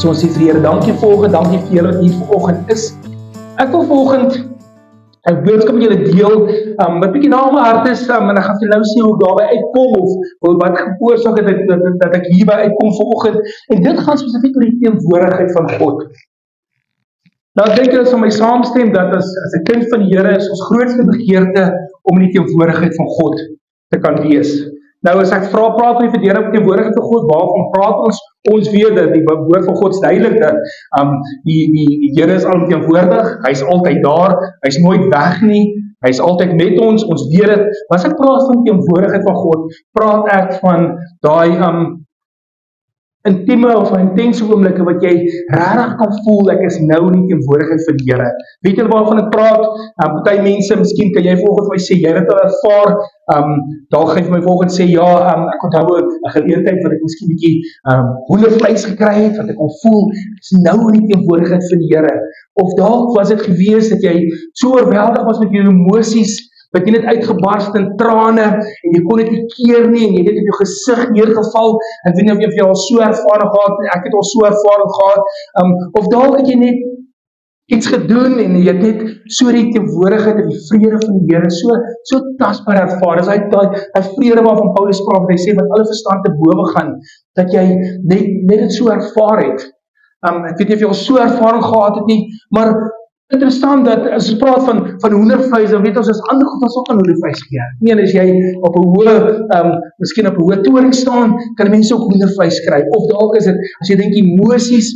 So ons sê vir die Here, dankie vanoggend, dankie vir julle wat hier vanoggend is. Ek wil vanoggend 'n boodskap met julle deel, wat bietjie na my hart is, en ek gaan vir nou sê hoe ek daarby uitkom, of wat geoorsaak het dat ek hierby uitkom vanoggend, en dit gaan spesifiek oor die teenwoordigheid van God. Nou, ek dink julle sal my saamstem, dat as 'n kind van die Here is ons grootste begeerte om in die teenwoordigheid van God te kan wees. Nou, as ek praat van die teenwoordigheid van God, waarvan praat ons? Ons weet dat die woord van God is duidelik dat die Here is alomteenwoordig, hy is altyd daar, hy is nooit weg nie, hy is altyd met ons weet dit. As ek praat van teenwoordigheid van God, praat ek van daai intieme of intense oomblikke wat jy regtig kan voel, ek is nou in die teenwoordigheid van die Here. Weet julle waarvan ek praat? Party mense, miskien kan jy volgens my sê, jy het dit al ervaar, daar gaan jy vir my volgens sê, ja, ek onthou 'n geleentheid wat ek miskien bietjie hoendervleis gekry het, wat ek kon voel, ek is nou in die teenwoordigheid van die Here. Of dalk was dit gewees dat jy so oorweldig was met jou emosies, dat jy net uitgebarst in trane, en jy kon dit nie keer nie, en jy het net op jou gesig neergeval. Ek weet nie of jy al so ervaring gehad, ek het al so ervaring gehad, of dalk het jy net iets gedoen, en jy het net so die teenwoordigheid en die vrede van die Here, so tasbaar ervaar. Dis hy vrede waarvan Paulus praat, wat hy sê, wat alle verstand te bowe gaan, dat jy net dit so ervaar het. Ek weet nie of jy al so ervaring gehad het nie, maar interessant dat as ons praat van hoendervleis, dan weet ons as ander goed ons ook aan hoendervleis gee. Nee, as jy op 'n hoë, miskien op 'n hoë toring staan, kan mense ook hoendervleis kry. Of dalk is dit as jy dink emosies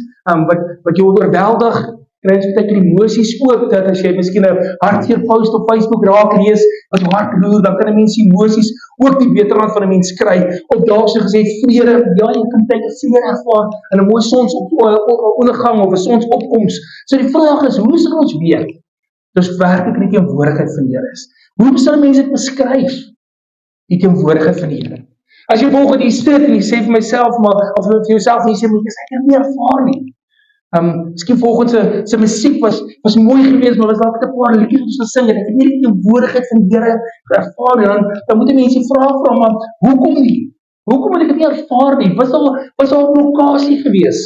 wat jou oorweldig, kry jy baie keer emosies ook, dat as jy miskien 'n hartseer post op Facebook raak lees, wat jou hart roer, dan kan 'n mens emosies ook die beterhand van 'n mens kry. Of dalk so gesê vrede, ja, jy kan baie vrede ervaar in 'n mooi sonsondergang of 'n sonsopkoms. So die vraag is, hoe sal ons weet dis werklik die teenwoordigheid van die Here is? Hoe sal mense dit beskryf? Die teenwoordigheid van die Here. As jy volgens die sit en jy sê vir myself, maar of vir jouself en jy sê, maar ek het nie ervaar nie. Miskien volgens sy musiek was mooi geweest, maar was dalk 'n paar liedjies wat ons gesing het. Ek het nie die teenwoordigheid van die Here ervaar nie. Dan moet mense vra, maar hoekom nie? Hoekom het ek dit nie ervaar nie? Was daar 'n blokkade geweest?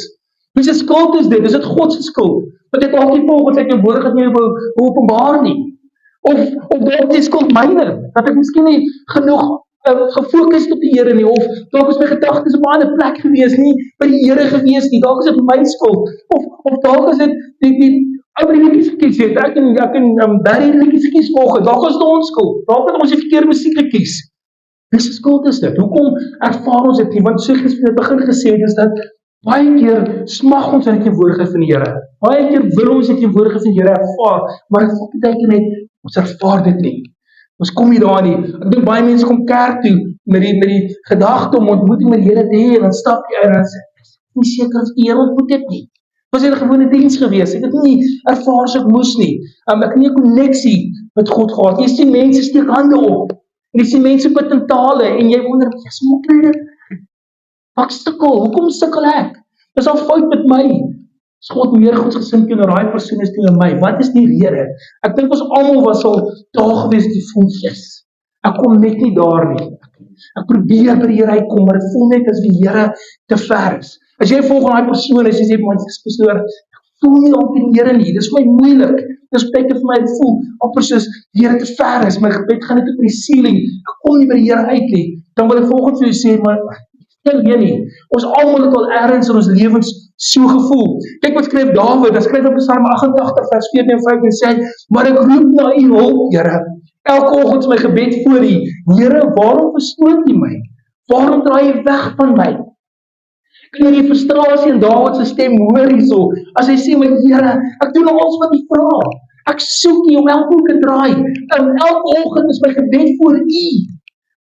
Wie se skuld is dit? Is dit God se skuld? Want ek dalk nie volgens sy teenwoordigheid nie wou openbaar nie. Of dalk is skuld myne, dat ek miskien nie genoeg gefokus op die Here nie, of dalk is my gedagtes op 'n ander plek gewees, nie by die Here gewees nie, dalk is dit my skuld, of dalk is dit die ou wat die liedjies gekies het, ek en Barry die liedjies gekies vanoggend, dalk is dit ons skuld, dalk het ons die verkeerde musiek gekies. Wie se skuld is dit? Hoekom ervaar ons dit nie? Want soos ek begin gesê het, is dat baie keer smag ons in die teenwoordigheid van die Here. Baie keer wil ons die teenwoordigheid van die Here ervaar, maar dit beteken net, ons ervaar dit nie. Ons kom nie daar nie. Ek dink baie mense kom kerk toe met die gedagte om ontmoeting met die Here te hê, en dan stap jy uit en dan sê ek is nie seker of die Here ontmoet dit nie. Was dit 'n gewone diens gewees? Ek het nie ervaar so ek moes nie. Ek het nie 'n koneksie met God gehad. Jy sien mense steek hande op. En jy sien mense bid in tale en jy wonder, "Jesus, hoe kry dit? Ek sukkel. Hoekom sukkel ek? Is al fout met my? Is God meer godsgesind teenoor daai persoon as teenoor my? Wat is die rede?" Ek dink ons almal was al daar gewees die voel, "Jesus, ek kom net nie daar nie. Ek probeer by die Here uitkom, maar dit voel net as die Here te ver is." As jy volg daai persoon, as jy sê, "Man, pastoor, ek voel nie op die Here nie. Dis vir my moeilik. Dis baie keer vir my voel amper soos die Here te ver is. My gebed gaan net op die ceiling. Ek kom nie by die Here uit nie." Dan wil ek volgens vir jou sê, maar weet nie, ons almal het al ergens in ons lewens so gevoel. Kyk wat skryf Dawid, hy skryf op Psalm 88 vers 14 en 15 en sê, "Maar ek roep na u hulp, Here. Elke oggend is my gebed voor u. Here, waarom verstoot u my? Waarom draai u weg van my?" Kan jy die frustrasie in Dawid se stem hoor hierso, as hy sê, "Maar Here, ek doen alles wat u vra. Ek soek u om elke hoek te draai. Elke oggend is my gebed voor u.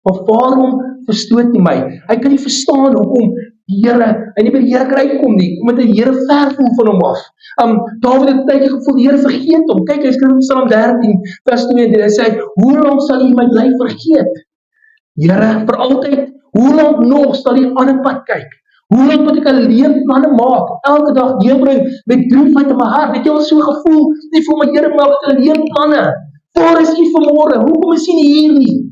Maar waarom verstoot u my?" Hy kan nie verstaan hoekom die Here, hy nie by die Here kan uitkom nie, omdat die Here ver voel van hom af. Dawid het 'n tydjie gevoel, die Here vergeet hom. Kyk, hy skryf in Psalm 13, vers 2, en hy sê, "Hoe lank sal u my bly vergeet? Here, vir altyd, hoe lank nog sal u aan 'n pad kyk? Hoe lank moet ek alleen planne maak, elke dag deurbring met droefheid in my hart?" Het jy al so gevoel, jy voel, "Maar Here, maak ek alleen planne. Waar is u vanmôre? Hoekom is u nie hier nie?"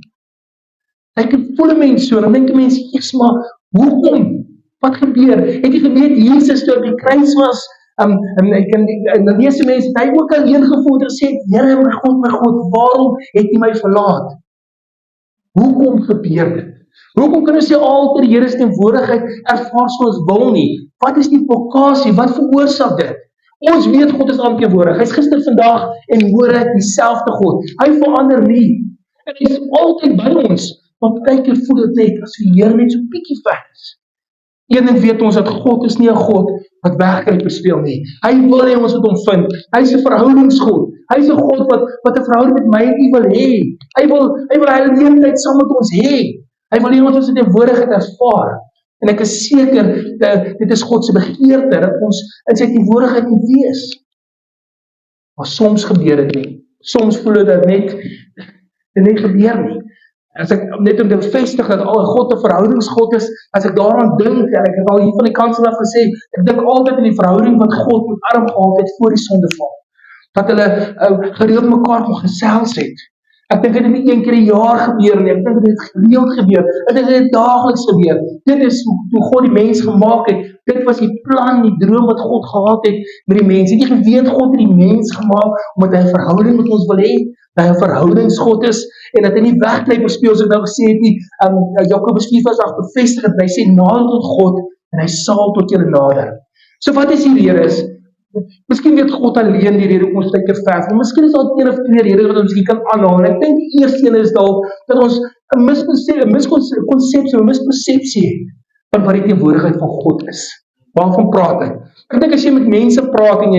Ek voel 'n mens so, dan dink 'n mens, "Jesus, maar hoekom? Wat gebeur? Het jy geweet, Jesus toe op die kruis was, en dan lees die mense, hy ook alleen gevoel en gesê, Here, my God, waarom het jy my verlaat? Hoekom gebeur dit? Hoekom kan ons nie altyd die Here se teenwoordigheid ervaar soos ons wil nie? Wat is die provokasie? Wat veroorsaak dit? Ons weet God is alomteenwoordig. Hy is gister, vandag en môre dieselfde God. Hy verander nie. En hy is altyd by ons. Maar baie keer voel dit net as die Here net so bietjie ver is. Een ding weet ons dat God is nie 'n God wat wegkruipers speel nie. Hy wil hê ons moet hom vind. Hy is 'n verhoudingsgod. Hy is 'n God wat 'n verhouding met my en u wil hê. Hy wil hele tyd saam met ons hê. Hy wil hê ons in teenwoordigheid ervaar. En ek is seker dat dit is God se begeerte dat ons in sy teenwoordigheid moet wees. Maar soms gebeur dit nie. Soms voel dit net gebeur nie. As ek net om te bevestig dat God 'n verhoudingsgod is, as ek daaraan dink, en ek het al hier van die kansel af gesê, ek dink altyd in die verhouding wat God met Adam gehad het voor die sondeval. Dat hulle gereeld mekaar kon gesels het. Ek dink dit het nie een keer 'n jaar gebeur nie, ek dink dit het gereeld gebeur, dit het daagliks gebeur. Dit is hoe God die mens gemaak het. Dit was die plan, die droom wat God gehad het met die mens. Het jy geweet God het die mens gemaak omdat hy 'n verhouding met ons wil hê, dat hy 'n verhoudingsgod is en dat hy nie wegkruipers speel soos ek nou gesê het nie. Jakobus 4:8 bevestig dit. Hy sê nader tot God en hy sal tot julle nader. So wat is die rede is? Miskien weet God alleen die rede hoekom ons baie keer vers, maar miskien is daar een of twee redes wat ons miskien kan aanhaal. En ek dink die eerste een is dalk dat ons 'n miskonsepsie, 'n mispersepsie het van wat die teenwoordigheid van God is. Waarvan praat ek? Ek dink as jy met mense praat en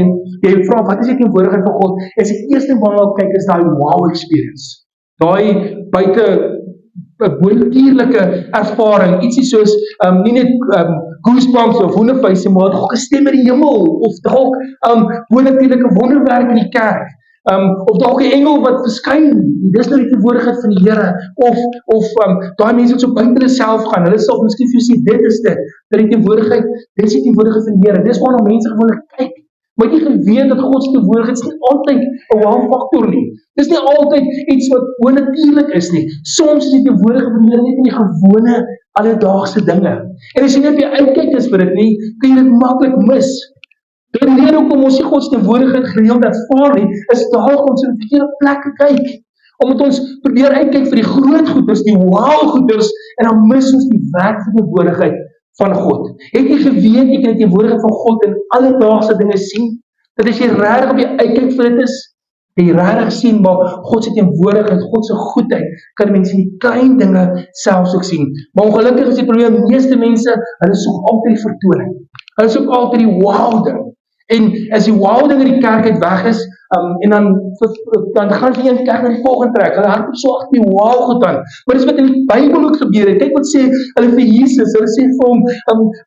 jy vra wat is die teenwoordigheid van God, is die eerste waarna jy kyk is daai wow experience. Daai buite bonatuurlike ervaring, ietsie soos nie net goosebumps of hoendervuise, maar dalk 'n stem in die hemel of dalk bonatuurlike wonderwerk in die kerk. Of dalk 'n engel wat verskyn. Dis nou die teenwoordigheid van die Here. Of daai mense wat so buite hulle self gaan. Hulle sal miskien vir jou sê dit is dit. Dat die teenwoordigheid, dis die teenwoordigheid van die Here. Dis waarna mense gewoonlik kyk. Maar jy geweet dat God se teenwoordigheid is nie altyd 'n wow-faktor nie. Dis nie altyd iets wat bonatuurlik is nie. Soms is die teenwoordigheid van die Here net in die gewone alledaagse dinge. En as jy net op jou uitkyk is vir dit nie, kan jy dit maklik mis. Die rede hoekom ons die God se teenwoordigheid gereeld ervaar nie, is dalk ons in verkeerde plekke kyk. Omdat ons probeer uitkyk vir die groot goeders, die wow goeders, en dan mis ons die werklike teenwoordigheid van God. Het jy geweet, jy kan die teenwoordigheid van God in alledaagse dinge sien? Dat as jy regtig op die uitkyk vir dit is, jy regtig sien, maar God se teenwoordigheid, God se goedheid, kan mense in die klein dinge selfs ook sien. Maar ongelukkig is die probleem, die meeste mense, hulle soek altyd die vertoning. Hulle soek altyd die wow ding. En as die wow ding in die kerk uit weg is, en dan gaan vir een kerk na die volgende trek, hulle hardop so agter die wow goed aan. Maar dis wat in die Bybel ook gebeur het. Kyk wat sê hulle vir Jesus, hulle sê vir hom,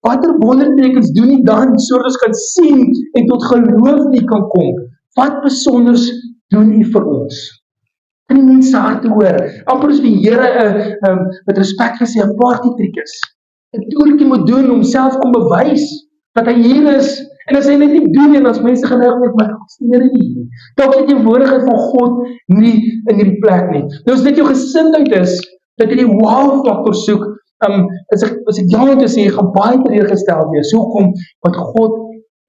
watter wondertekens doen nie dan, sodat ons kan sien en tot geloof nie kan kom. Wat besonders doen u vir ons? In die mense harte hoor, amper as die Here met respek gesê 'n partytriek is. 'n toertjie moet doen om self kom bewys dat hy hier is. En as hy net nie doen en as mense geneig met my sneer nie. Dalk is die teenwoordigheid van God nie in hierdie plek nie. Nou as dit jou gesindheid is, dat jy die wow-faktor soek, as ek jammer te sê, jy gaan baie teleurgestel wees. Hoekom? Want God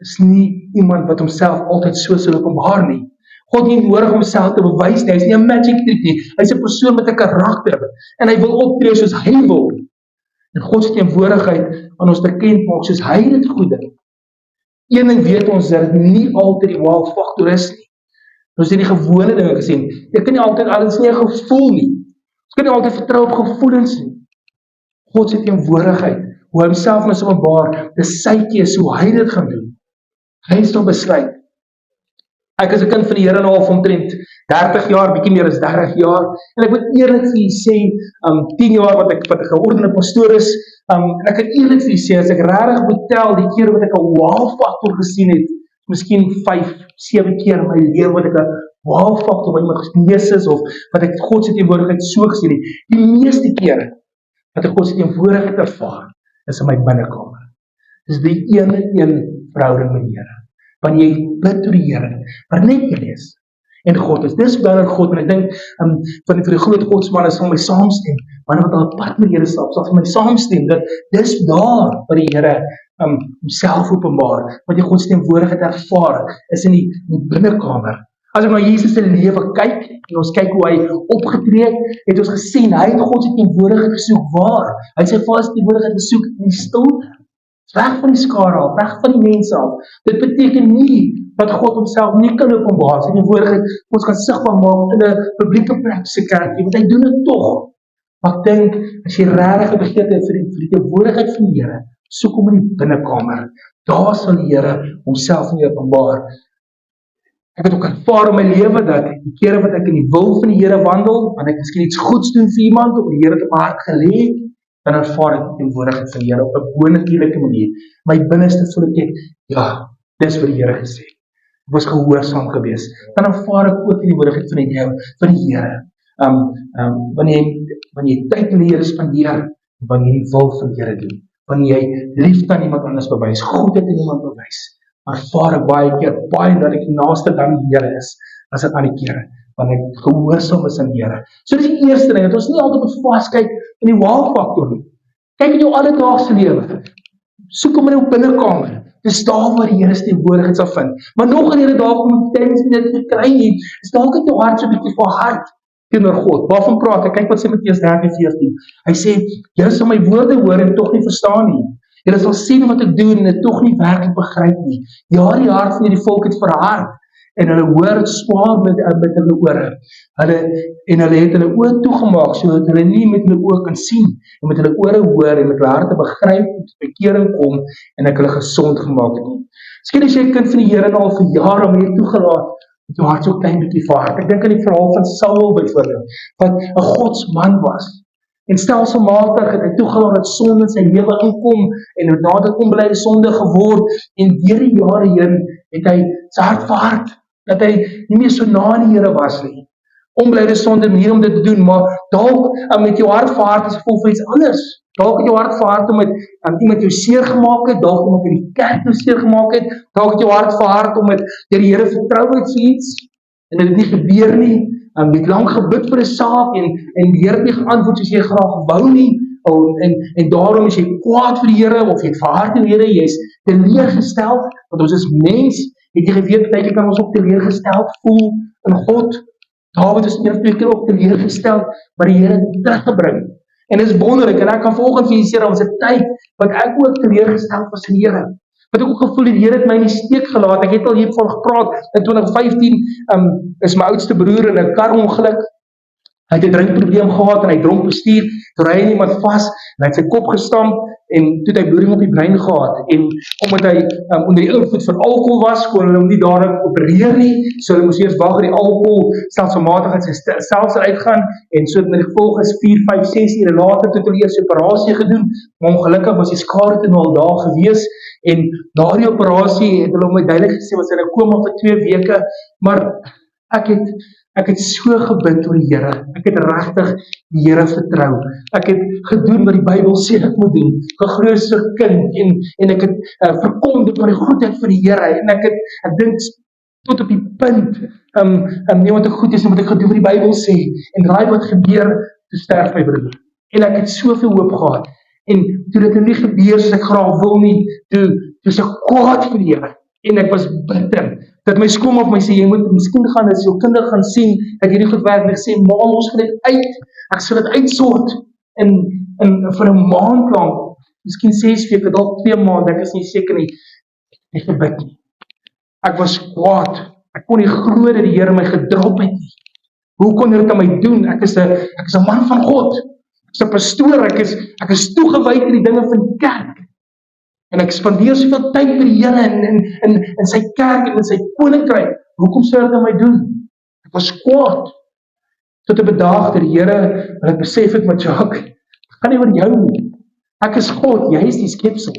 is nie iemand wat homself altyd so sal openbaar nie. God het nie nodig om homself te bewys nie. Hy is nie 'n magic trick nie. Hy is 'n persoon met 'n karakter en hy wil optree soos hy wil. En God se teenwoordigheid aan ons bekend maak soos hy dit goed doen. Een ding weet ons dat dit nie altyd die wow-faktor is nie. Ons het die gewone dinge gesien. Jy kan nie altyd alles nie 'n gevoel nie. Ons kan nie altyd vertrou op gevoelens nie. God se teenwoordigheid, hoe hy homself ons openbaar, dis sy keuse hoe hy dit gaan doen. Hy sal besluit. Ek is 'n kind van die Here nou al omtrent 30 jaar, bietjie meer as 30 jaar. En ek moet eerlik vir julle sê, 10 jaar wat ek 'n geordende pastoor is, en ek kan eerlik vir julle sê, as ek regtig moet tel die keer wat ek 'n wow-faktor gesien het, miskien 5, 7 keer in my lewe wat ek 'n wow-faktor by iemand genees is, of wat ek God se teenwoordigheid so gesien het. Die meeste kere wat ek God se teenwoordigheid ervaar, is in my binnekamer. Dis die een verhouding met die Here. Wanneer jy bid tot die Here, maar net jy lees, en God is. Dis belangrijk God, en ek dink, van die groot godsmanne sal my saamstem, manne wat al pad met die Here stap, sal vir my saamstem, dat dis daar, waar die Here homself openbaar, wat die godsdienstwoordigheid ervaar, is in die binnekamer. As ek na Jesus se lewe kyk, en ons kyk hoe hy opgetree het ons gesien, hy het God se teenwoordigheid gesoek, waar? Hy het sy Vader se teenwoordigheid gesoek in die stilte, weg van die skare af, weg van die mense af. Dit beteken nie, dat God homself nie kan openbaar, sy teenwoordigheid, ons kan sigbaar maak in 'n publieke plek se kerk, want hy doen dit tog. Maar ek dink, as jy regtig begeerte het vir die teenwoordigheid van die Here, soek hom in die binnekamer, daar sal die Here homself nie openbaar. Ek het ook ervaar in my lewe dat die kere wat ek in die wil van die Here wandel, want ek miskien iets goeds doen vir iemand, of die Here het op my hart gelê, dan ervaar ek die teenwoordigheid van die Here op 'n bonatuurlike manier. My binneste voel ek, ja, dis wat die Here gesê het. Ek was gehoorsaam gewees. Dan ervaar ek ook die teenwoordigheid van die Here. Wanneer jy tyd met die Here spandeer, wanneer jy die wil van die Here doen, wanneer jy liefde aan iemand anders bewys, goedheid aan iemand bewys, ervaar ek baie dat ek naaste dan die Here is, as dit aan die kere, wanneer ek gehoorsaam is aan die Here. So dis die eerste ding, dat ons nie altyd moet vaskyk in die wow-faktor nie. Kyk in jou alledaagse lewe, soek hom in jou binnekamer, dis daar waar die Here se teenwoordigheid sal vind. Maar nog in hierdie dae kom dit nie kry nie, is dalk in jou hart so 'n bietjie verhard teenoor God. Waarvan praat ek? Kyk wat sê Matteus 13:14. Hy sê, julle sal my woorde hoor en tog nie verstaan nie. Julle sal sien wat ek doen en dit tog nie werklik begryp nie. Ja, die hart van hierdie volk het verhard en hulle hoor swaar met hulle ore. Hulle het hulle oë toegemaak sodat hulle nie met hulle oë kan sien en met hulle ore hoor en met hulle harte begryp en tot bekering kom en ek hulle gesond gemaak het nie. Miskien as jy 'n kind van die Here al vir jare om hier toegelaat, met jou hart so klein bietjie verhard. Ek dink aan die verhaal van Saul byvoorbeeld, wat 'n godsman was. En stelselmatig het hy toegelaat dat sonde in sy lewe inkom en nadat onbeleide sonde geword en deur die jare heen het hy sy hart verhard dat hy nie meer so na die Here was nie. Onbeleide sonde manier om dit te doen, maar dalk met jou hart verhard is gevolg vir iets anders. Dalk het jou hart verhard omdat iemand jou seer gemaak het, dalk omdat die kerk jou seer gemaak het, dalk het jou hart verhard omdat jy die Here vertrou het vir iets en dit het nie gebeur nie. Jy het lang gebid vir 'n saak en die Here het nie geantwoord soos jy graag wou nie, en daarom is jy kwaad vir die Here, of jy het verhard in die Here, jy is teleurgestel, want ons is mens, het jy geweet, dat jy kan ons ook teleurgesteld voel in God. Dawid is 1 of 2 keer ook teleurgesteld, maar die Here het teruggebring. En dit is wonderlik, en ek kan vanoggend vir julle sê, daar was 'n tyd, wat ek ook teleurgesteld was in die Here. Wat ek ook gevoel het, die Here het my in die steek gelaat. Ek het al hiervan gepraat, in 2015 is my oudste broer in 'n karongeluk. Hy het 'n drinkprobleem gehad en hy dronk bestuur, toe ry iemand vas en hy het sy kop gestamp en toe het hy bloeding op die brein gehad. En omdat hy onder die invloed van alkohol was, kon hulle hom nie daarin opereer nie, so hulle moes eers wag dat die alkohol stelselmatig uit sy stelsel uitgaan en so met die gevolg is 4, 5, 6 ure later het hulle eers 'n operasie gedoen, maar ongelukkig was die skade toe al daar gewees en na die operasie het hulle hom duidelik gesê was hy in 'n koma vir 2 weke, maar ek het so gebid oor die Here. Ek het regtig die Here vertrou. Ek het gedoen wat die Bybel sê ek moet doen. Gegroei so kind en ek het verkondig van die goedheid van die Here en ek dink tot op die punt nie wat ek goed is en wat ek gedoen wat die Bybel sê en raai wat gebeur, toe sterf my broer. En ek het soveel hoop gehad. En toe dit nie gebeur soos ek graag wil nie, toe is ek kwaad vir die Here en ek was bitter. Dat my skoonma my sê, jy moet miskien gaan, as jou kinders gaan sien, dat hierdie goed werk, en ek sê, ma, ons gaan dit uit, ek sal dit uitsort, vir 'n maand lang, miskien 6 weke, dalk 2 maande, ek is nie seker nie, ek het gebid nie. Ek was kwaad, ek kon nie glo dat die Here my gedrop het nie. Hoe kon hy dit aan my doen? Ek is 'n man van God, ek is 'n pastoor, ek is toegewyd in die dinge van die kerk. En ek spandeer soveel tyd by die Here in sy kerk en in sy koninkryk. Hoekom sou dit aan my doen? Ek was kwaad. Tot 'n bedaag dat die Here, wat ek besef het met Jacques, ek gaan nie oor jou nie. Ek is God, jy is die skepsel.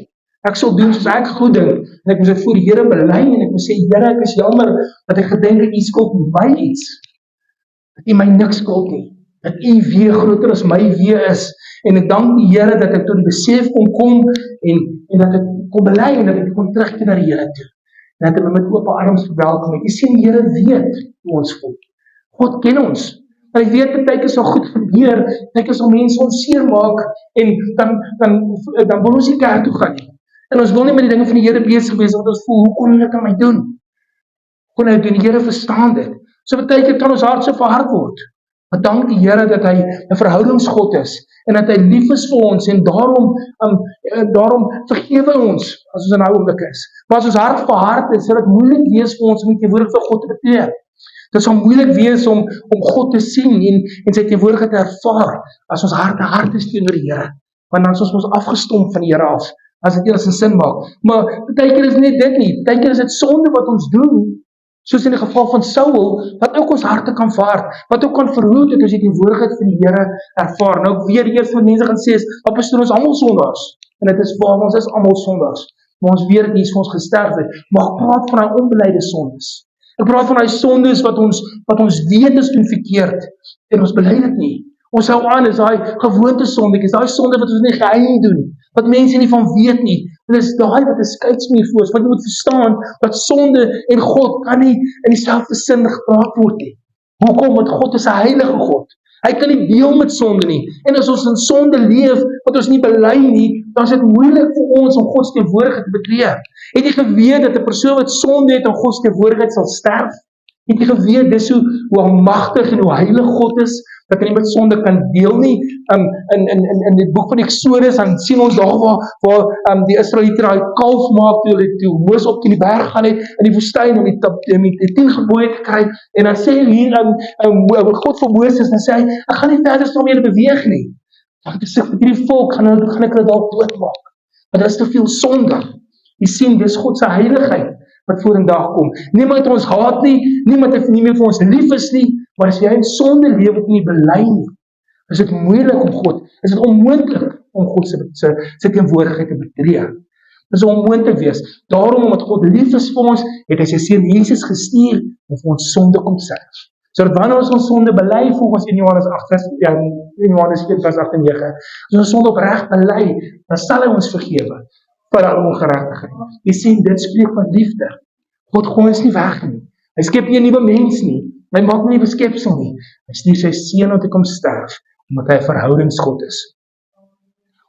Ek sal doen soos ek goed dink. En ek moet dit voor die Here bely en ek moet sê, Here, ek is jammer dat ek gedink het, U skuld my iets. Dat U my niks skuld nie. Dat U wee groter as my wee is. En ek dank die Here dat ek tot die besef kon kom en dat ek kon bely en dat ek kon terugkeer na die Here toe. en dat hy met oop arms verwelkom het. Jy sien, die Here weet hoe ons voel. God ken ons. En hy weet, partykeer sal goed gebeur, partykeer sal mense ons seermaak, en dan wil ons nie kerk toe gaan nie. En ons wil nie met die dinge van die Here besig wees, want ons voel, hoe kon hy dit aan my doen? Hoe kon hy dit doen? Die Here verstaan dit. So partykeer kan ons hart so verhard word. Maar dank die Here dat hy 'n verhoudingsgod is, en dat hy lief is vir ons, en daarom vergewe ons, as ons in nou oomblik is. Maar as ons hart verhard is, sal dit moeilik wees vir ons om die teenwoordigheid van God te betree. Dit sal moeilik wees om God te sien, en sy teenwoordigheid te ervaar, as ons hart hard is teenoor die Here. Want dan is ons afgestomp van die Here af, as dit eers 'n sin maak. Maar partykeer is net dit nie, partykeer is dit sonde wat ons doen, soos in die geval van Saul, wat ook ons harte kan vaart, wat ook kan verhoed het as jy die woordigheid van die Here ervaar. Nou weer eers wat mense gaan sê is, pastoor, ons almal sondaars, en dit is waar, ons is almal sondaars, maar ons weet dat Jesus vir ons gesterf het, maar ek praat van daai onbeleide sondes. Ek praat van daai sondes wat ons weet is doen verkeerd, en ons bely dit nie. Ons hou aan, is daai gewoonte sondetjies, daai sonde wat ons nie geheim doen, wat mense nie van weet nie. Dit is daai wat 'n skeidsmuur voor is, wat jy moet verstaan, dat sonde en God kan nie in dieselfde sin gepraat word nie. Hoekom? Want God is 'n heilige God. Hy kan nie deel met sonde nie. En as ons in sonde leef, wat ons nie bely nie, dan is dit moeilik vir ons om God se teenwoordigheid te betree. Het jy geweet dat 'n persoon wat sonde het aan God se teenwoordigheid sal sterf? Het jy geweet dis hoe almagtig en hoe heilig God is, dat hy nie met sonde kan deel nie? In die boek van Eksodus, dan sien ons daar waar die Israeliete daai kalf maak, toe Moses op die berg gaan het, in die woestyn, om die 10 gebooie te kry, en dan sê hier, God vir Moses, dan sê hy, ek gaan nie verder saam julle beweeg nie. Ek sê, vir die volk, gaan ek hulle dalk doodmaak, want dit is te veel sonde. Jy sien, dis God se heiligheid, wat voor in dag kom. Niemand ons haat nie, niemand het nie meer vir ons lief is nie, maar as jy in sonde lewe en nie bely nie, is dit moeilik om God, is dit onmoontlik om God se teenwoordigheid te betree. Dit is onmoontlik wees. Daarom, omdat God lief is vir ons, het hy sy seun Jesus gestuur om vir ons sonde kom sterf. Sodat wanneer ons sonde bely, volgens in Johannes 4 vers 8 en 9, as ons sonde opreg bely, dan sal hy ons vergewe vir al ongeregtigheid. Jy sien, dit spreek van liefde. God gooi ons nie weg nie. Hy skep nie 'n nuwe mens nie. Hy maak nie 'n nuwe skepsel nie. Hy stuur sy seun om te kom sterf, omdat hy 'n verhoudingsgod is.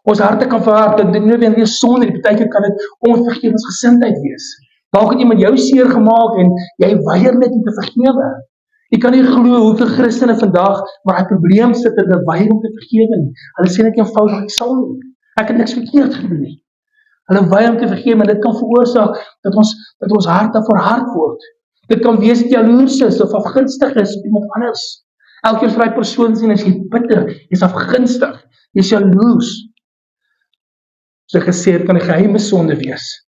Ons harte kan verhard, dit nie weer sonde nie, partykeer kan dit onvergewensgesindheid wees. Dalk het iemand jou seer gemaak en jy weier net om te vergewe. Jy kan nie glo hoeveel Christene vandag maar hy probleem sit en hulle weier om te vergewe nie. Hulle sê net eenvoudig, ek sal nie. Ek het niks verkeerd gedoen nie. Hulle weier om te vergewe, maar dit kan veroorsaak dat ons harte verhard word. Dit kan wees dat jy jaloers is of afgunstig is op iemand anders. Elke keer vir die persoon sien as jy bitter, jy is afgunstig, jy is jaloers. So gesê, het kan 'n geheime sonde wees.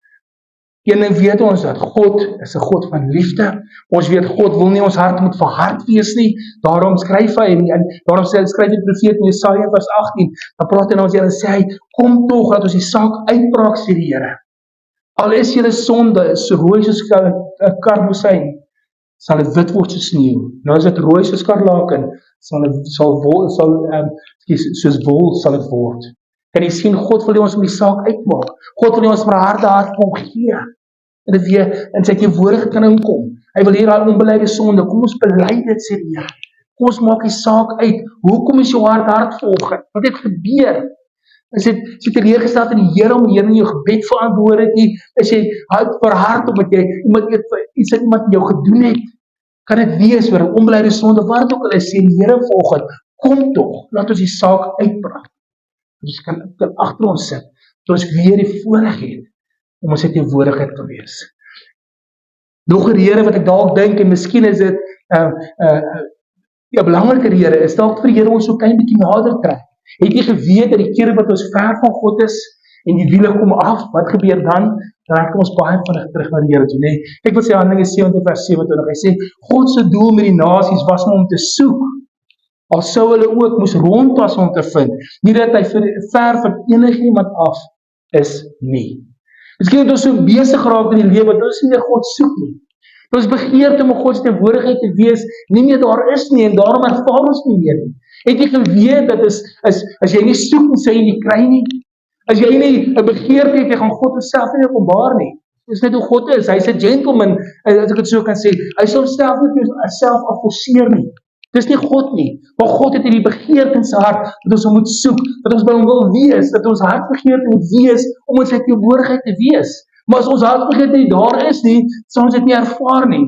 Een ding weet ons dat God is 'n God van liefde. Ons weet God wil nie ons hart moet verhard wees nie. Daarom skryf hy en daarom skryf die profeet in Jesaja vers 18. Dan praat hy na ons en sê hy, kom tog dat ons die saak uitbraak, sê die Here. Al is julle sonde so rooi soos 'n karmosyn, sal dit wit word soos sneeu. Nou is dit rooi soos skarlaken, soos wol sal dit word. Kan jy sien, God wil ons om die saak uitmaak. God wil ons maar harde hart kom gee. En dit weer in sy teenwoordigheid kan inkom. Hy wil hier daai onbeleide sonde. Kom ons bely dit, sê die Here. Kom ons maak die saak uit. Hoekom is jou hart volgens? Wat het gebeur? Is jy teleurgesteld in die Here om Here in jou gebed verantwoord het nie? Is jy verhard omdat jy iets het iemand jou gedoen het? Kan dit wees oor 'n onbeleide sonde? Waar dit ook al is, sê die Here volgens, kom tog, laat ons die saak uitbraak. Ons kan agter ons sit, dat ons weer die voorreg het om ons teenwoordigheid te wees. Nog 'n rede wat ek dalk dink, en miskien is dit 'n belangrike rede, is dalk vir die Here ons so klein bietjie nader trek. Het jy geweet dat die kere wat ons ver van God is, en die wiele kom af, wat gebeur dan? Dan trek ons baie vinnig terug na die Here toe, nee. Kyk wat sê Handelinge 17 vers 27, hy sê, God se doel met die nasies was om te soek, al sou hulle ook moes rondpas om te vind, nie dat hy ver van enigiemand af is nie. Miskien het ons so besig geraak in die lewe, dat ons nie meer God soek nie. Dat ons begeerte om God se teenwoordigheid te wees, nie meer daar is nie, en daarom ervaar ons nie meer nie. Het jy geweet dat as jy nie soek nie, sê jy nie kry nie? As jy nie 'n begeerte het, jy gaan God self nie openbaar nie. Dis net hoe God is. Hy's 'n gentleman, as ek dit so kan sê. Hy sal homself nie self afforceer nie. Dis nie God nie. Maar God het hierdie begeerte in sy hart dat ons hom moet soek, dat ons by hom wil wees, dat ons hartbegeerte moet wees om in sy teenwoordigheid te wees. Maar as ons hartbegeerte nie daar is nie, sal ons dit nie ervaar nie.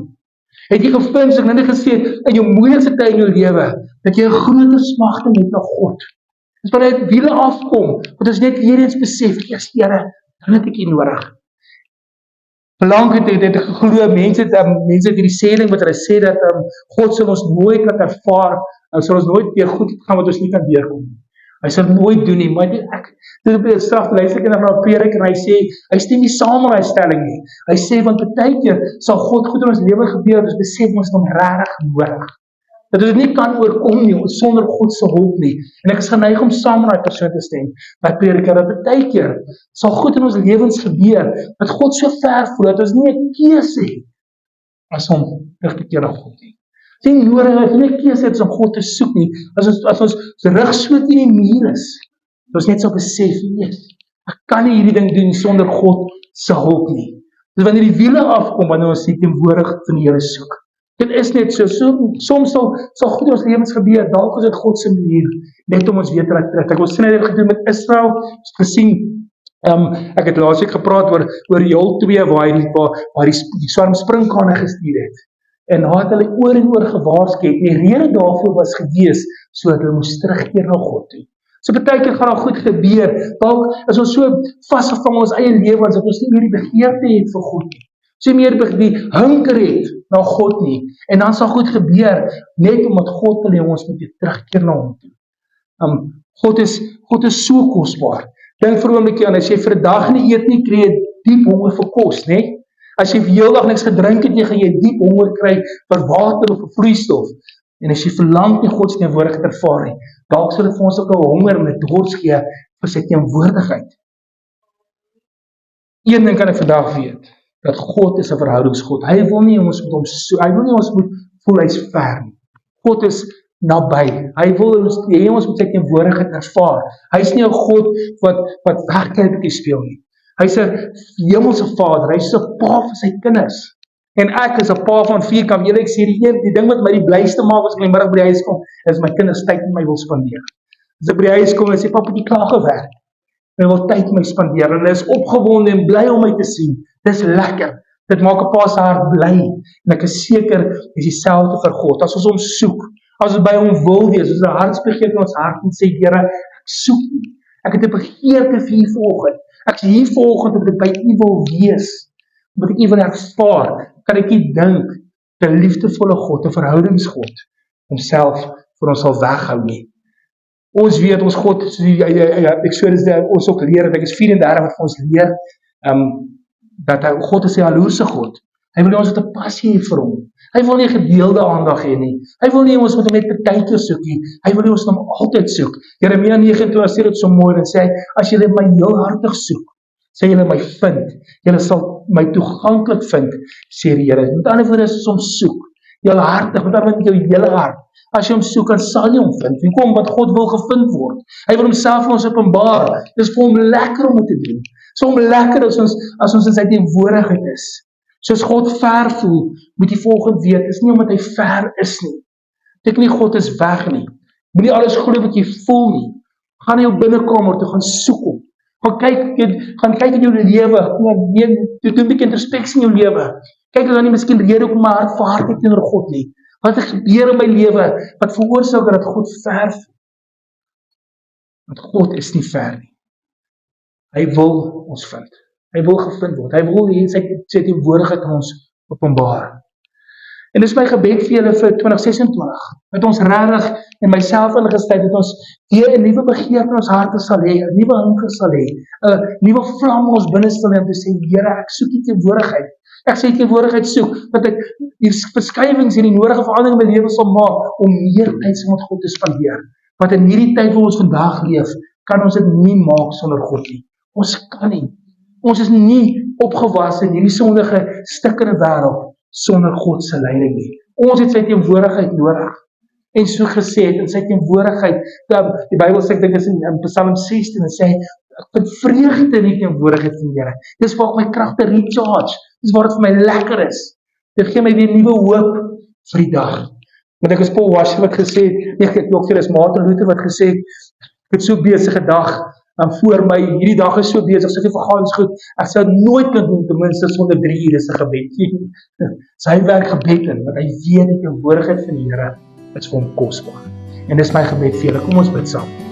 Het jy gevind, so ek net gesê, in jou moeilikste tye in jou lewe, dat jy 'n groter smagting het na God. Dis wanneer dit wiele afkom, want ons net weer eens besef, eers Here, dan het ek U nodig. Belangrijk het geglo, mense het hierdie sêding wat hulle sê dat God sal ons nooit laat ervaar, sal ons nooit weer goed gaan wat ons nie kan deurkom. Hy sal nooit doen nie, maar dit op die straf, luister ek na 'n preek en hy stem nie saam met die stelling nie. Hy sê, want baie keer sal God goed in ons lewe gebeur, ons besef ons hom regtig nodig. Dat ons dit nie kan oorkom nie, sonder God se hulp nie. En ek is geneig om saam met daai persoon te stem. My prediker, dat baie keer sal goed in ons lewens gebeur, dat God so ver voel, dat ons nie 'n keuse het, as om terug te keer na God nie. Dit is nie nodig, dat ons nie 'n keuse het om God te soek nie, as ons rug so teen die muur is, dat ons net sal besef, nee, ek kan nie hierdie ding doen sonder God se hulp nie. Dus wanneer die wiele afkom, wanneer ons die teenwoordigheid van die Here soek, dit is net so, soms sal goed in ons lewens gebeur, dalk is dit God se manier, net om ons weer te laat terug. Ek was net gedoen met Israel, ons gesien, ek het laas week gepraat oor Joel 2, waar die swarm sprinkane gestuur het. En daar het hulle oor en oor gewaarsku het, die rede daarvoor was gewees, sodat hulle moes terugkeer na God toe. So baie keer gaan daar goed gebeur, dalk is ons so vasgevang in ons eie lewens, dat ons nie meer die begeerte het vir God nie. So meer die hunker het na God nie, en dan sal goed gebeur, net omdat God wil hê ons moet weer terugkeer na hom toe. God is so kosbaar. Dink vir 'n oombliekie aan, as jy vir 'n dag nie eet nie, kry jy diep honger vir kos, né? As jy vir heeldag niks gedrink het nie, gaan jy diep honger kry vir water of vir vloeistof. En as jy verlang nie God se teenwoordigheid ervaar nie, dalk sal dit vir ons ook 'n honger en 'n dors gee vir sy teenwoordigheid. Een ding kan ek vandag weet, dat God is 'n verhoudingsgod. Hy wil nie ons moet hy wil nie ons moet voel hy's ver nie. God is naby. Hy wil ons moet sy teenwoordigheid ervaar. Hy's nie 'n God wat wegkruipetjies speel nie. Hy's 'n hemelse Vader. Hy's 'n pa vir sy kinders. En ek is 'n pa van 4 kan julle ek sê die ding wat my die blyste maak as ek in die middag by die huis kom, is my kinders tyd met my wil spandeer. As ek by die huis kom en sê papa het klaar gewerk. Hy wil tyd met my spandeer. Hulle is opgewonde en bly om my te sien. Dis lekker. Dit maak 'n pa se hart bly. En ek is seker dis dieselfde vir God. As ons hom soek, as ons by hom wil wees, as 'n hartsbegeerte in ons hart en sê Here, ek soek U. Ek het 'n begeerte vir U vanoggend. Ek is hier vanoggend omdat ek by U wil wees. Omdat ek U wil ervaar, kan ek U dink, 'n liefdevolle God, 'n verhoudingsgod, homself vir ons sal weghou nie. Ons weet, ons God, soos Exodus ons ook leer, ek is 34 wat vir ons leer, dat God is 'n jaloerse God. Hy wil nie ons met 'n passie hê vir hom. Hy wil nie gedeelde aandag hê nie. Hy wil nie ons met hom net partytjie soek nie. Hy wil nie ons hom altyd soek. Jeremia 29 sê dit so mooi en sê, as julle my heel hartig soek, sê julle my vind. Julle sal my toeganklik vind, sê die Here. Met ander woorde, as ons hom soek, heel hartig, met ander woorde met jou hele hart. As jy hom soek, dan sal jy hom vind. Hoekom? Want God wil gevind word. Hy wil homself vir ons openbaar. Dis vir hom lekker om dit te doen. So hom lekker as ons in sy teenwoordigheid is. Soos God ver voel, moet jy volgende weet, is nie omdat hy ver is nie. Dit nie God is weg nie. Moenie alles glo wat jy voel nie. Gaan na jou binnekamer toe, gaan soek hom. Gaan kyk in jou lewe, doen 'n bietjie introspeksie in jou lewe. Kyk dan nie miskien rede hoekom my hart verhard het teenoor God nie. Wat het gebeur in my lewe, wat veroorsaak dat God ver voel? Want God is nie ver nie. Hy wil ons vind. Hy wil gevind word. Hy wil hê sy teenwoordigheid aan ons openbaar. En dis my gebed vir julle vir 2026, dat ons regtig en myself ingesluit, dat ons weer 'n nuwe begeerte in ons harte sal hê, 'n nuwe hunker sal hê, 'n nuwe vlam in ons binneste om te sê, Here, ek soek U teenwoordigheid. Ek sê teenwoordigheid soek, dat ek die verskywings en die nodige verandering in my lewe sal maak, om meer tyd saam met God te spandeer. Want in hierdie tyd waar ons vandag leef, kan ons dit nie maak sonder God nie. Ons kan nie. Ons is nie opgewas in hierdie sondige stikkende wêreld sonder God se leiding nie. Ons het sy teenwoordigheid nodig. En so gesê het, in sy teenwoordigheid, die Bybel sê, ek dink is in Psalm 16, en sê, Ek vind vreugde in die teenwoordigheid van die Here. Dis waar ek my kragte recharge. Dis waar dit vir my lekker is. Dit gee my weer nuwe hoop vir die dag. Want ek is Paul Washer wat gesê het, nee, ek ook vir is Martin Luther wat gesê het, ek het so besige dag voor my, hierdie dag is so besig, soveel vergaans goed, ek sou nooit kan doen, ten minste sonder 3 ure se gebed. Sy werk gebed in, want hy weet die teenwoordigheid van die Here is vir hom kosbaar. En dis my gebed vir julle, kom ons bid saam.